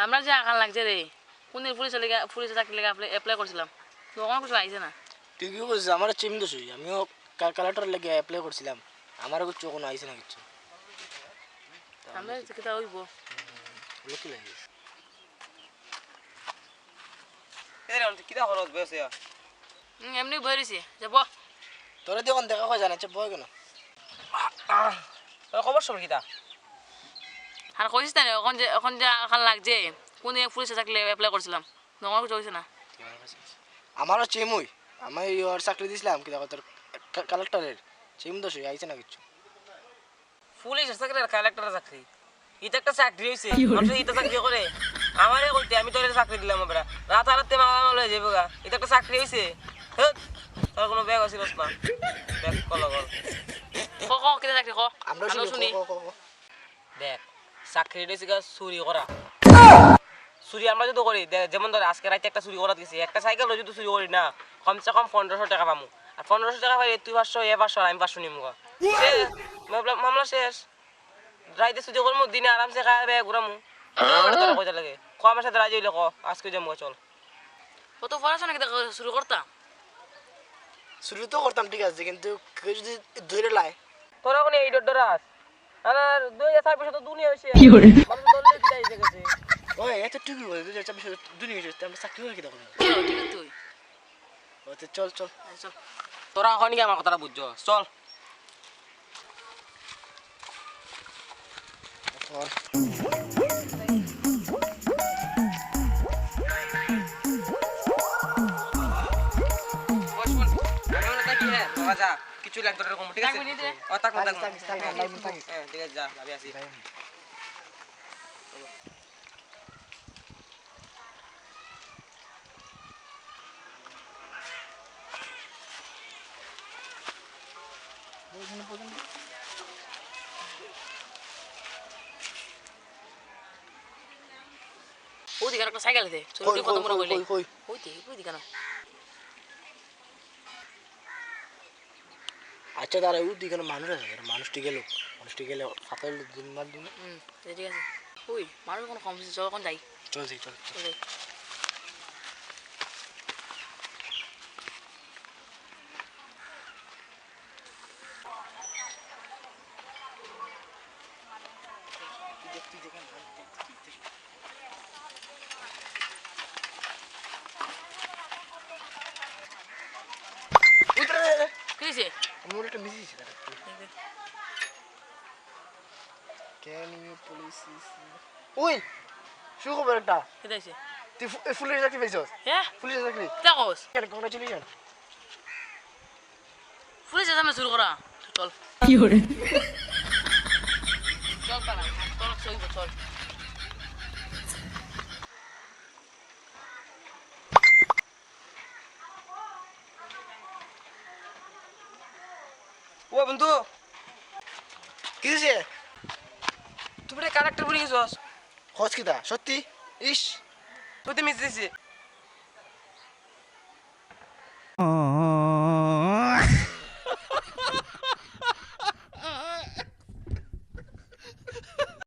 আমরা যে আকাল লাগছে রে কোনদিন পুলিশে চাকরি লেগে অ্যাপ্লাই করছিলাম তখন কিছু আইছে না। ঠিকই বলছিস, আমার চিম দোষই, আমিও কালেক্টর লেগে অ্যাপ্লাই করছিলাম, আমারও কিছু কোনো আইসে না কিছু। আমরা কিতা হইব কি লাগে কিতা খরচ বেশি এমনি বই রয়েছি যাব। তোরা দেখুন দেখা হয় জানাচ্ছে বয় কেন খবর সব কিতা আর কইছিস না এখন যে আকাল লাগছে কোনদিন পুলিশে চাকরি অ্যাপ্লাই করছিলাম তখন কিছু হয়েছে না। আমারও চিমই, আমি ওর চাকরি দিছিলাম কি দেখো তোর কালেক্টরের চিম দোষই আইসে না কিছু। পুলিশ চাকরি আর কালেক্টরের চাকরি এটা একটা চাকরি হয়েছে এটা চাকরি করে আমারে কইতে আমি তোর চাকরি দিলাম বেড়া রাত হারাতে মামা লয়ে যাবো গা এটা একটা চাকরি হয়েছে তোর কোনো ব্যাগ আছে বস না ব্যাগ কল কিতা চাকরি ক আমরা শুনি। দেখ চাকরি হয়েছে গা চুরি করা। চুরি আমরা যদি করি যেমন ধর আজকে রাতে একটা চুরি করা গেছি একটা সাইকেল যদি চুরি করি না কমসে কম 1500 টাকা পাবো আর 1500 টাকা পাই তুই 500 এ 500 আমি 500 নিমু মামলা শেষ। রাইতে চুরি করবো দিনে আরামসে খাই বে ঘুরামু তোরা কইতে লাগে ক আমার সাথে রাজি হইলে ক আজকে যাবো চল। কত পড়াশোনা কিতা শুরু করতাম শুরু তো করতাম ঠিক আছে, কিন্তু কেউ যদি ধরে লাই তোরা কোন এই ডরাস আর 2026 তো দুনিয়া হইছে কি করে মানুষ দললে বিদায় হয়ে গেছে। ওই এত ঠিকই বলে 2024 দুনিয়া হয়েছে, আমরা চাকরি করে কি দেখো ঠিক তুই ওতে চল চল চল তোরা এখন কি আমার কথাটা বুঝছো চল। কিছু লাগবে এরকম ঠিক আছে ও তাক না ঠিক আছে যা আমি আসি। ওদিকে একটা সাইকেল আছে চলুটি কত বড় বলে ওইদিকে কেন। আচ্ছা দাঁড়া ওই দিকে মানুষ আছে, মানুষটি গেলে ফাঁকাই দিন মার দিন। ঠিক আছে ওই মানুষ কোনো কম চল এখন যাই চল যাই চল চল যাই। কি হয়েছে আমার একটা মিসিস ক্যান ইউ পুলিশ ওই শুরু খবর একটা কেটে হয়েছে তুই ফুলের চাকরি পাইছস? হ্যাঁ পুলিশের চাকরি দেখোস কংগ্রাচুলেশন। পুলিশের সামনে শুরু করা চল কি করে চল পালা চল সইব চল। ও বন্ধু কি হয়েছে? তুমি কালেক্টর বলে গেছস খোঁজ কিতা সত্যি? ইস তুই তো মিস দিছি